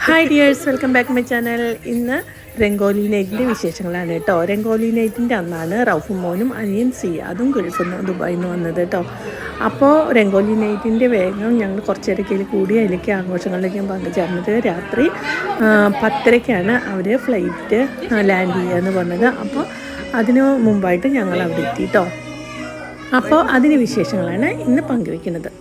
Hi dears, welcome back my channel. ഇന്ന് രംഗോലി നൈറ്റിൻ്റെ വിശേഷങ്ങളാണ് കേട്ടോ. രംഗോലി നൈറ്റിൻ്റെ അന്നാണ് റൗഫും മോനും അനിയൻ സിയാദും ഗൾഫിൽ നിന്ന് ദുബായിൽ നിന്ന് വന്നത് കേട്ടോ. അപ്പോൾ രംഗോലി നൈറ്റിൻ്റെ വേഗം ഞങ്ങൾ കുറച്ചേരക്കയിൽ കൂടി അതിലേക്ക് ആഘോഷങ്ങളിലേക്കും പങ്കുചേർന്നത്. രാത്രി 10:30-ക്കാണ് അവർ ഫ്ലൈറ്റ് ലാൻഡ് ചെയ്യുക എന്ന് പറഞ്ഞത്. അപ്പോൾ അതിന് മുമ്പായിട്ട് ഞങ്ങൾ അവിടെ എത്തി കേട്ടോ. അപ്പോൾ അതിന് വിശേഷങ്ങളാണ് ഇന്ന് പങ്കുവയ്ക്കുന്നത്.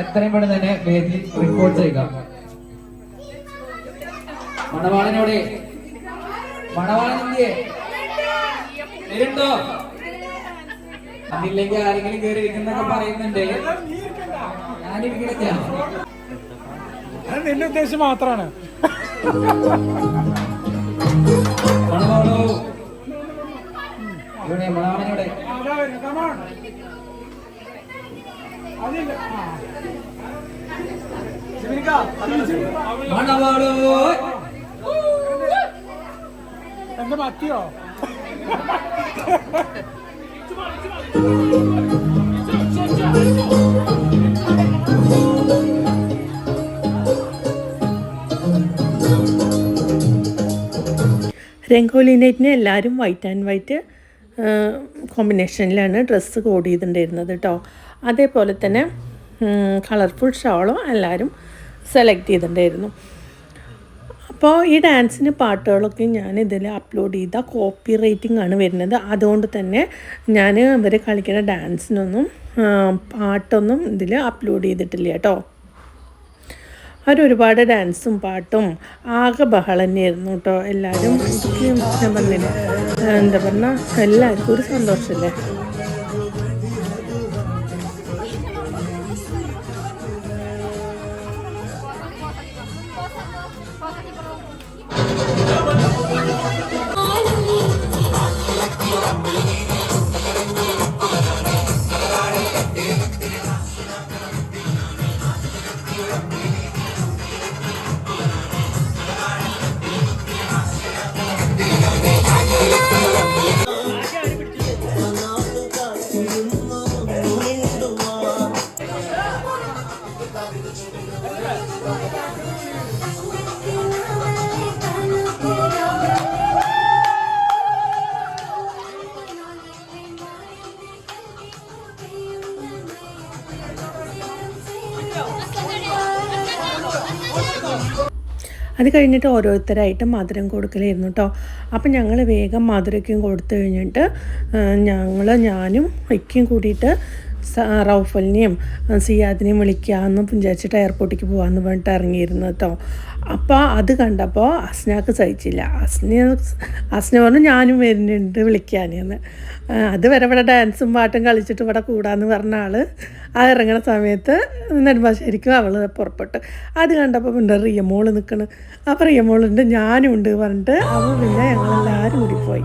എത്രയും പെട്ടെന്ന് തന്നെ വേദി റിപ്പോർട്ട് ചെയ്യുക. മണവാളനോട് വരുണ്ടോ? അതില്ലെങ്കിൽ ആരെങ്കിലും കയറി ഇരിക്കുന്നൊക്കെ പറയുന്നുണ്ട്. ഞാനിരിക്കണില്ല, നിന്റെ ഉദ്ദേശം മാത്രമാണ്. മണവാളോ ഇവിടെ മണവാളനോട് എന്റെ മത്തിയോ? രംഗോലി നൈറ്റിന് എല്ലാവരും വൈറ്റ് ആൻഡ് വൈറ്റ് കോമ്പിനേഷനിലാണ് ഡ്രസ്സ് കോഡ് ചെയ്തിട്ടുണ്ടായിരുന്നത് കേട്ടോ. അതേപോലെ തന്നെ കളർഫുൾ ഷോളും എല്ലാവരും സെലക്ട് ചെയ്തിട്ടുണ്ടായിരുന്നു. അപ്പോൾ ഈ ഡാൻസിന് പാട്ടുകളൊക്കെ ഞാൻ ഇതിൽ അപ്ലോഡ് ചെയ്ത കോപ്പി റൈറ്റിംഗ് ആണ് വരുന്നത്. അതുകൊണ്ട് തന്നെ ഞാൻ ഇവർ കളിക്കുന്ന ഡാൻസിനൊന്നും പാട്ടൊന്നും ഇതിൽ അപ്ലോഡ് ചെയ്തിട്ടില്ല കേട്ടോ. അവരൊരുപാട് ഡാൻസും പാട്ടും ആകെ ബഹളം തന്നെയായിരുന്നു കേട്ടോ. എല്ലാവരും ഞാൻ പറഞ്ഞില്ലേ, എന്താ പറഞ്ഞാൽ എല്ലാവർക്കും ഒരു സന്തോഷമല്ലേ. അത് കഴിഞ്ഞിട്ട് ഓരോരുത്തരായിട്ട് മധുരം കൊടുക്കലായിരുന്നു കേട്ടോ. അപ്പം ഞങ്ങൾ വേഗം മധുരയ്ക്കും കൊടുത്തു കഴിഞ്ഞിട്ട് ഞാനും വയ്ക്കും കൂടിയിട്ട് റൗഫലിനെയും സിയാദിനെയും വിളിക്കാമെന്ന് വിചാരിച്ചിട്ട് എയർപോർട്ടിലേക്ക് പോകാമെന്ന് പറഞ്ഞിട്ട് ഇറങ്ങിയിരുന്നു കേട്ടോ. അപ്പോൾ അത് കണ്ടപ്പോൾ അസ്നക്ക് സഹിച്ചില്ല. അസ്ന പറഞ്ഞു ഞാനും വരുന്നുണ്ട് വിളിക്കാനെന്ന്. അത് വരെ ഇവിടെ ഡാൻസും പാട്ടും കളിച്ചിട്ട് ഇവിടെ കൂടാന്ന് പറഞ്ഞ ആൾ ആ ഇറങ്ങുന്ന സമയത്ത് നെടുമ്പാശ്ശേരിക്കും അവൾ പുറപ്പെട്ടു. അത് കണ്ടപ്പോൾ പിന്നെ റിയമോള് നിൽക്കണ്. അപ്പോൾ റിയമോളുണ്ട്, ഞാനും ഉണ്ട് പറഞ്ഞിട്ട് അപ്പോൾ പിന്നെ ഞങ്ങളെല്ലാവരും കൂടി പോയി.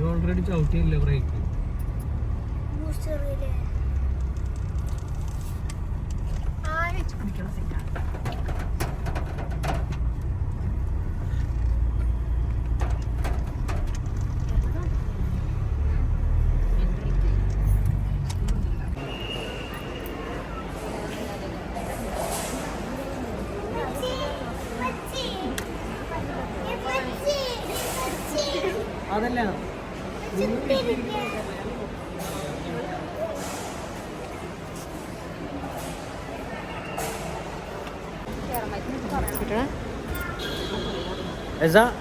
ഓൾറെഡി ചവിട്ടിയില്ല ബ്രേക്ക്. അതല്ല Eza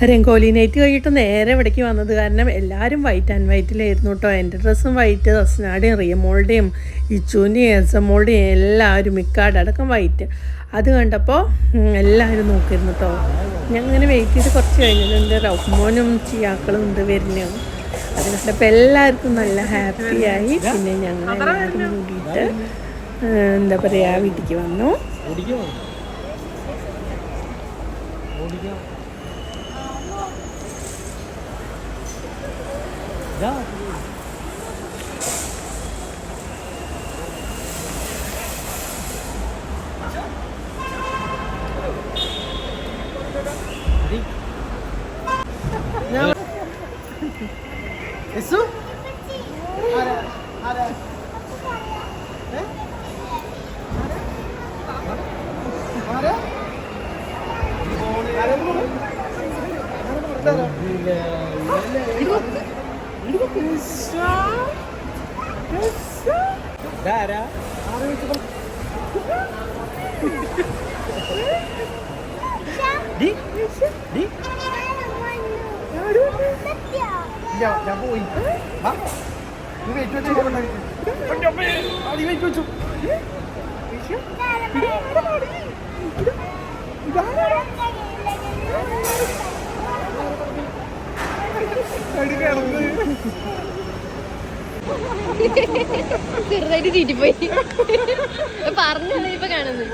രംഗോലി നൈറ്റ് കഴിഞ്ഞിട്ട് നേരെ ഇവിടേക്ക് വന്നത് കാരണം എല്ലാവരും വൈറ്റ് ആൻഡ് വൈറ്റിലായിരുന്നു കേട്ടോ. എൻ്റെ ഡ്രസ്സും വൈറ്റ്, റസ്നാടെയും റിയമോളുടെയും ഇച്ചുവിൻ്റെയും എസമോളുടെയും എല്ലാവരും മിക്കാടടക്കം വൈറ്റ്. അത് കണ്ടപ്പോൾ എല്ലാവരും നോക്കിയിരുന്നു കേട്ടോ. ഞാൻ ഇങ്ങനെ വെയിറ്റ് ചെയ്ത് കുറച്ച് കഴിഞ്ഞിട്ടുണ്ട്. റൗമോനും ചിയാക്കളും ഉണ്ട് വരുന്നു. അത് കണ്ടപ്പോൾ എല്ലാവർക്കും നല്ല ഹാപ്പിയായി. പിന്നെ ഞങ്ങൾ എല്ലാവരും കൂടിയിട്ട് എന്താ പറയുക വീട്ടിലേക്ക് വന്നു. ചെറുതായിട്ട് ചീറ്റിപ്പോയി പറഞ്ഞത് ഇപ്പൊ കാണുന്നത്.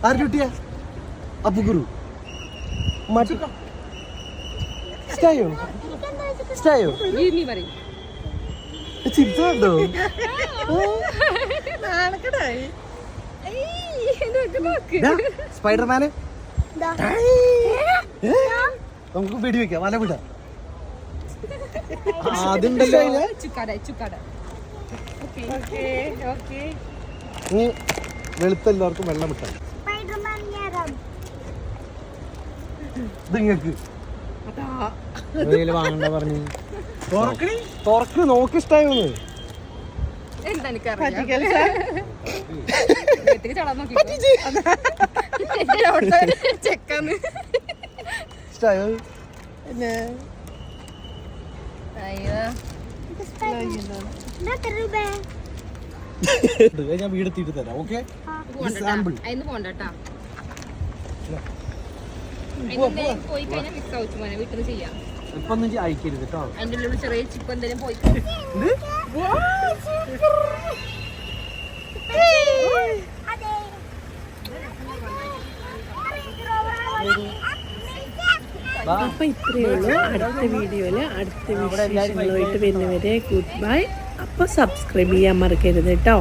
ആരുടെ അപ്പുഗുരു സ്റ്റൈയോ സ്റ്റൈയോ ചിപ്സ് ഉണ്ടോ? സ്പൈഡർമാന് നമുക്ക് വെടി വെക്കാം, വല വിടാം. അതുണ്ടല്ലോ വെളുത്ത എല്ലാവർക്കും വെള്ളം വിട്ടാൽ ഇത് നിങ്ങക്ക് വാങ്ങണ്ട പറഞ്ഞു തുറക്ക് നോക്കി ഇഷ്ടായോന്ന് ഇഷ്ടായോ? ഞാൻ വീടെത്തിയിട്ട് തരാം. ഓക്കെ സാമ്പിൾ പോയി കഴിഞ്ഞാൽ ഫിക്സ് ആവും മോനെ, വീട്ടിൽ നിന്ന് ചെയ്യാം. ഇപ്പൊ ഒന്നും അയക്കരുത് കേട്ടോ. അതിൻ്റെ ഉള്ളിൽ ചെറിയ ചിപ്പ് എന്തെങ്കിലും പോയി അപ്പൊ ഇത്രയേ ഉള്ളൂ. അടുത്ത വീഡിയോയില് അടുത്ത വിശേഷങ്ങളുമായിട്ട് വരുന്നവരെ ഗുഡ് ബൈ. അപ്പൊ സബ്സ്ക്രൈബ് ചെയ്യാൻ മറക്കരുത് കേട്ടോ.